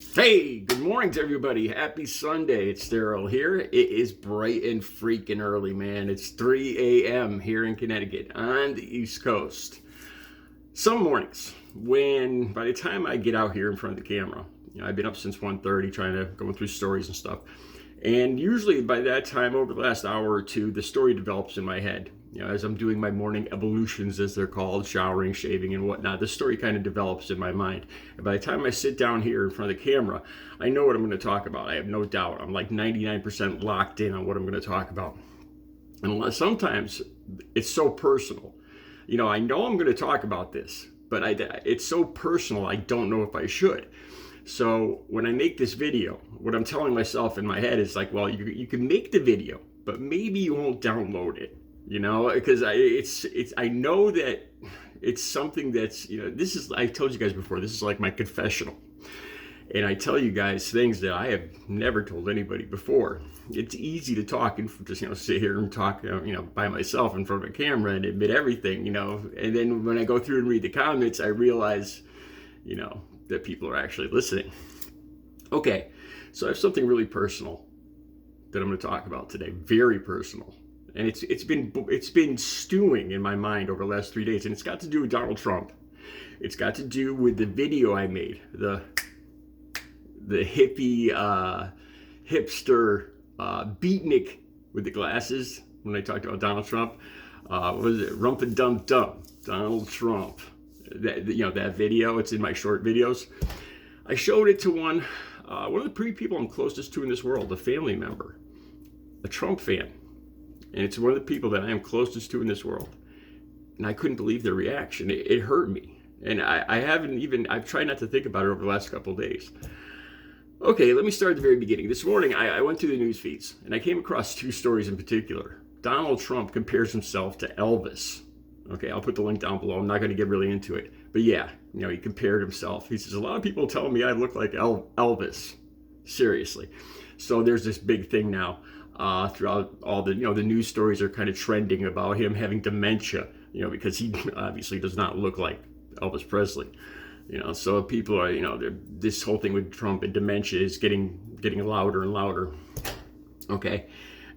Hey, good morning to everybody. Happy Sunday. It's Darryl here. It is bright and freaking early, man. It's 3 a.m. here in Connecticut on the East Coast. Some mornings, when by the time I get out here in front of the camera, I've been up since 1:30 trying to go through stories and stuff. And usually by that time, over the last hour or two, the story develops in my head. As I'm doing my morning evolutions, as they're called, showering, shaving, and whatnot, the story kind of develops in my mind. And by the time I sit down here in front of the camera, I know what I'm going to talk about. I have no doubt. I'm like 99% locked in on what I'm going to talk about. And sometimes it's so personal. I know I'm going to talk about this, but it's so personal, I don't know if I should. So when I make this video, what I'm telling myself in my head is like, well, you can make the video, but maybe you won't download it, because I know that it's something that's, this is, I told you guys before, this is like my confessional. And I tell you guys things that I have never told anybody before. It's easy to talk and just, sit here and talk, by myself in front of a camera and admit everything, and then when I go through and read the comments, I realize, that people are actually listening. Okay, so I have something really personal that I'm going to talk about today. Very personal, and it's been stewing in my mind over the last 3 days, and it's got to do with Donald Trump. It's got to do with the video I made, the hippie hipster beatnik with the glasses when I talked about Donald Trump. What was it? Rumpa-dum-dum, Donald Trump. That video, it's in my short videos. I showed it to one of the people I'm closest to in this world, a family member, a Trump fan. And it's one of the people that I am closest to in this world. And I couldn't believe their reaction. It hurt me. And I've tried not to think about it over the last couple of days. Okay, let me start at the very beginning. This morning, I went through the news feeds, and I came across two stories in particular. Donald Trump compares himself to Elvis. Okay, I'll put the link down below. I'm not going to get really into it. But yeah, he compared himself. He says, a lot of people tell me I look like Elvis. Seriously. So there's this big thing now throughout all the, the news stories are kind of trending about him having dementia, because he obviously does not look like Elvis Presley. So people are, this whole thing with Trump and dementia is getting louder and louder. Okay.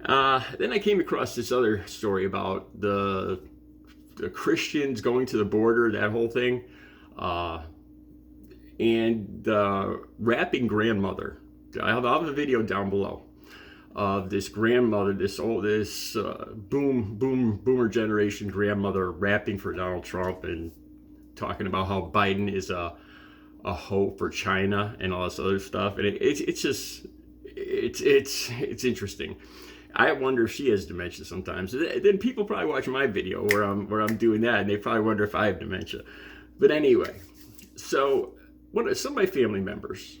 Then I came across this other story about the Christians going to the border, that whole thing, and the rapping grandmother. I'll have a video down below of this grandmother, this boomer generation grandmother rapping for Donald Trump and talking about how Biden is a hoe for China and all this other stuff, and it's interesting. I wonder if she has dementia sometimes. Then people probably watch my video where I'm doing that, and they probably wonder if I have dementia. But anyway, so some of my family members,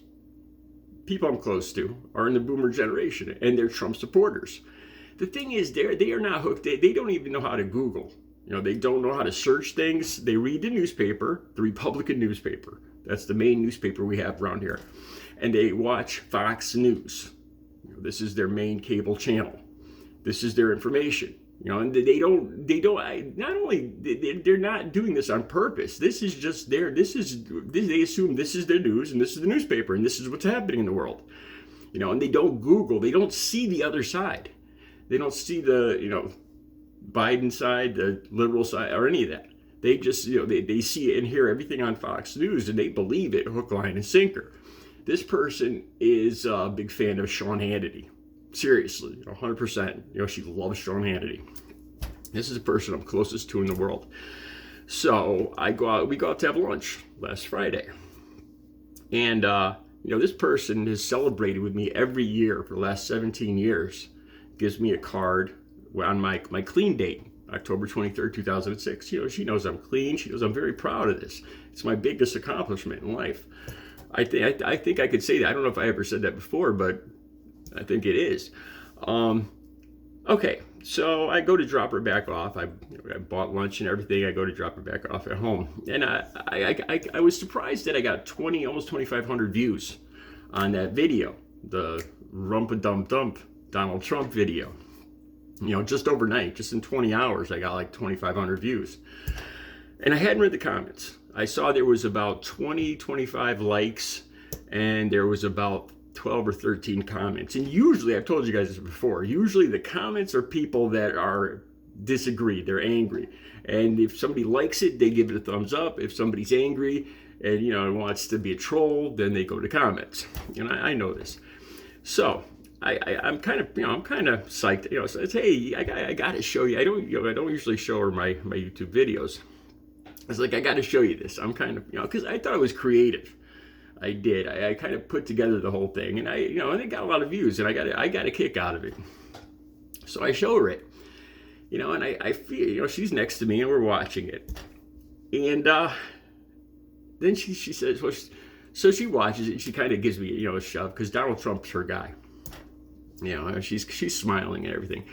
people I'm close to, are in the boomer generation, and they're Trump supporters. The thing is, they are not hooked. They don't even know how to Google. They don't know how to search things. They read the newspaper, the Republican newspaper. That's the main newspaper we have around here. And they watch Fox News. This is their main cable channel. This is their information. And they're not doing this on purpose. This is just they assume this is their news and this is the newspaper and this is what's happening in the world. And they don't Google, they don't see the other side. They don't see the, Biden side, the liberal side, or any of that. They just, they see and hear everything on Fox News and they believe it hook, line, and sinker. This person is a big fan of Sean Hannity. Seriously, 100%. She loves Sean Hannity. This is a person I'm closest to in the world. So we go out to have lunch last Friday. And, this person has celebrated with me every year for the last 17 years. Gives me a card on my clean date, October 23rd, 2006. She knows I'm clean. She knows I'm very proud of this. It's my biggest accomplishment in life. I think I could say that. I don't know if I ever said that before, but I think it is. Okay, so I go to drop her back off. I bought lunch and everything. I go to drop her back off at home. And I was surprised that I got almost 2,500 views on that video, the Rumpa-Dum-Dump Donald Trump video. Just overnight, just in 20 hours, I got like 2,500 views. And I hadn't read the comments. I saw there was about 25 likes and there was about 12 or 13 comments. And usually, I've told you guys this before, usually the comments are people that are disagree, they're angry. And if somebody likes it, they give it a thumbs up. If somebody's angry and wants to be a troll, then they go to comments. And I know this. So I'm kind of psyched. So it's, hey, I got to show you. I don't usually show her my YouTube videos. It's like, I got to show you this. I'm kind of because I thought it was creative. I did. I kind of put together the whole thing, and and it got a lot of views, and I got a kick out of it. So I show her it, and I feel she's next to me, and we're watching it, and then she says, well, so she watches it, and she kind of gives me a shove because Donald Trump's her guy. She's smiling and everything.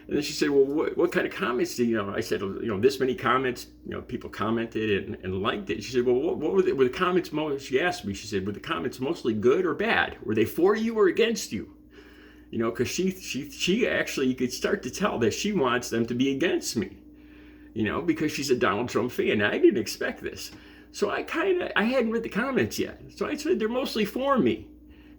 And then she said, well, what kind of comments do I said, this many comments, people commented and liked it. She said, well, what were the comments most, she asked me, she said, were the comments mostly good or bad? Were they for you or against you? Because she actually, you could start to tell that she wants them to be against me, because she's a Donald Trump fan. And I didn't expect this. So I hadn't read the comments yet. So I said, they're mostly for me.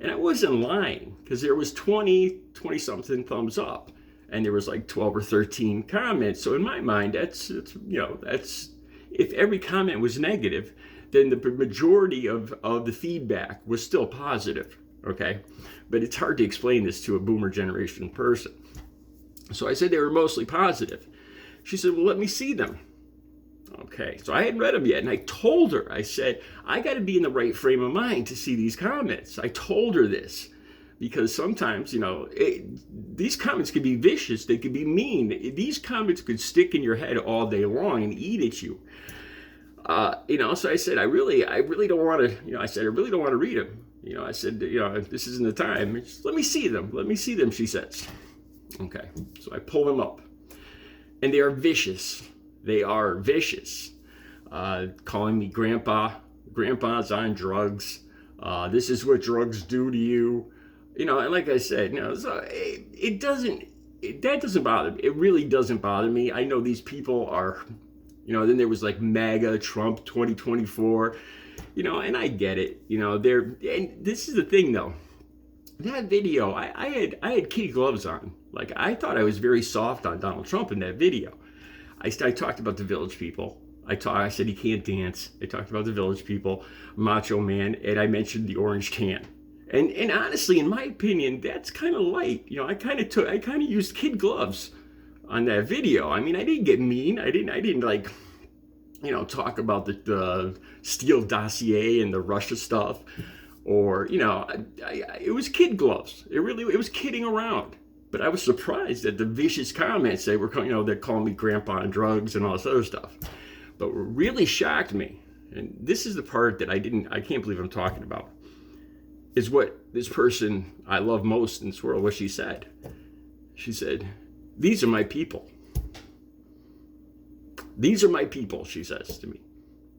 And I wasn't lying, because there was 20 something thumbs up. And there was like 12 or 13 comments. So in my mind, that's if every comment was negative, then the majority of the feedback was still positive. Okay, but it's hard to explain this to a boomer generation person. So I said they were mostly positive. She said, well, let me see them. Okay, so I hadn't read them yet, and I told her, I said, I got to be in the right frame of mind to see these comments. I told her this. Because sometimes, these comments could be vicious. They could be mean. These comments could stick in your head all day long and eat at you. So I said, I really don't want to, I said, I really don't want to read them. I said, this isn't the time. Let me see them. Let me see them, she says. Okay. So I pull them up. And they are vicious. They are vicious. Calling me grandpa. Grandpa's on drugs. This is what drugs do to you. And like I said, so that doesn't bother me. It really doesn't bother me. I know these people are, then there was like MAGA Trump 2024, and I get it. And this is the thing though. That video, I had kid gloves on. Like, I thought I was very soft on Donald Trump in that video. I talked about the Village People. I said he can't dance. I talked about the Village People, Macho Man, and I mentioned the orange tan. And honestly, in my opinion, that's kind of light. I kind of used kid gloves on that video. I mean, I didn't get mean. I didn't like, talk about the Steele dossier and the Russia stuff, or it was kid gloves. It was kidding around. But I was surprised at the vicious comments they were, they're calling me grandpa on drugs and all this other stuff. But what really shocked me, and this is the part that I can't believe I'm talking about, is what this person I love most in this world, what she said. She said, these are my people. These are my people, she says to me.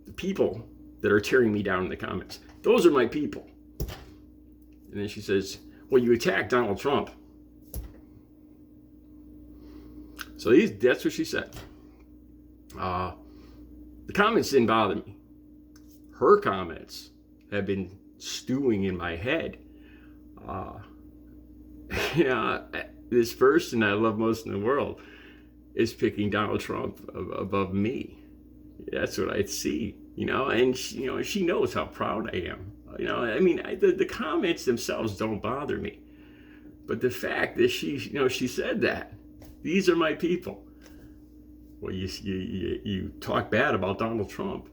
The people that are tearing me down in the comments. Those are my people. And then she says, well, you attacked Donald Trump. So that's what she said. The comments didn't bother me. Her comments have been stewing in my head. This person I love most in the world is picking Donald Trump above me. That's what I see, and she knows how proud I am. The comments themselves don't bother me, but the fact that she said that, these are my people. Well, you talk bad about Donald Trump.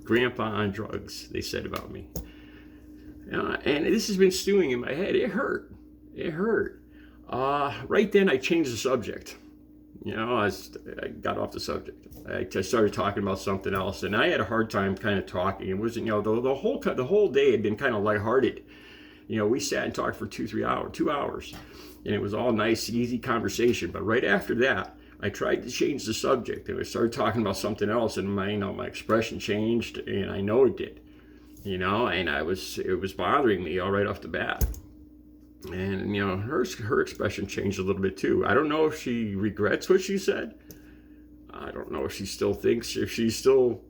Grandpa on drugs, they said about me. And this has been stewing in my head. It hurt. Right then, I changed the subject. I got off the subject. I started talking about something else, and I had a hard time kind of talking. It wasn't, the whole day had been kind of lighthearted. We sat and talked for 2 hours, and it was all nice, easy conversation. But right after that, I tried to change the subject, and I started talking about something else, and my expression changed, and I know it did, and it was bothering me all right off the bat. And her expression changed a little bit too. I don't know if she regrets what she said. I don't know if she still thinks, if she's still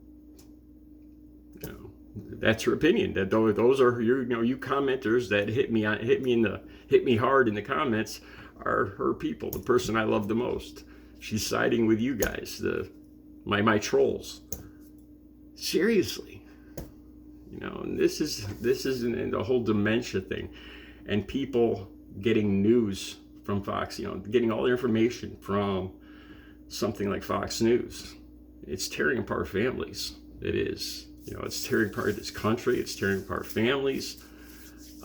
That's her opinion. That those are you commenters that hit me hard in the comments are her people, the person I love the most. She's siding with you guys, my trolls. Seriously, and this is the whole dementia thing, and people getting news from Fox, getting all their information from something like Fox News. It's tearing apart families. It is. It's tearing apart this country. It's tearing apart families.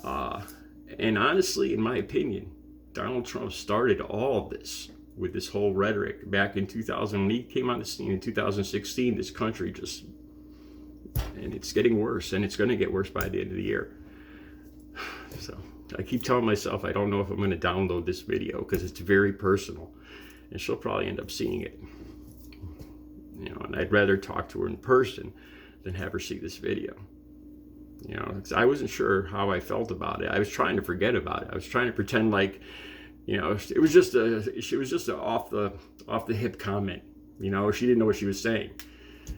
And honestly, in my opinion, Donald Trump started all of this with this whole rhetoric back in 2000. When he came on the scene in 2016, this country and it's getting worse, and it's going to get worse by the end of the year. So I keep telling myself I don't know if I'm going to download this video because it's very personal, and she'll probably end up seeing it. And I'd rather talk to her in person than have her see this video. Because I wasn't sure how I felt about it. I was trying to forget about it. I was trying to pretend like, it was just a off the hip comment. She didn't know what she was saying.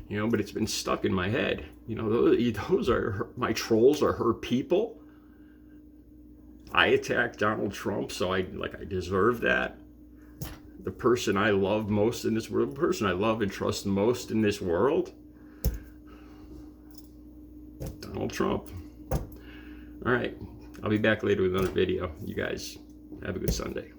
But it's been stuck in my head. Those are my trolls, are her people. I attacked Donald Trump, so I deserve that. The person I love most in this world, the person I love and trust most in this world, Donald Trump. All right, I'll be back later with another video. You guys have a good Sunday.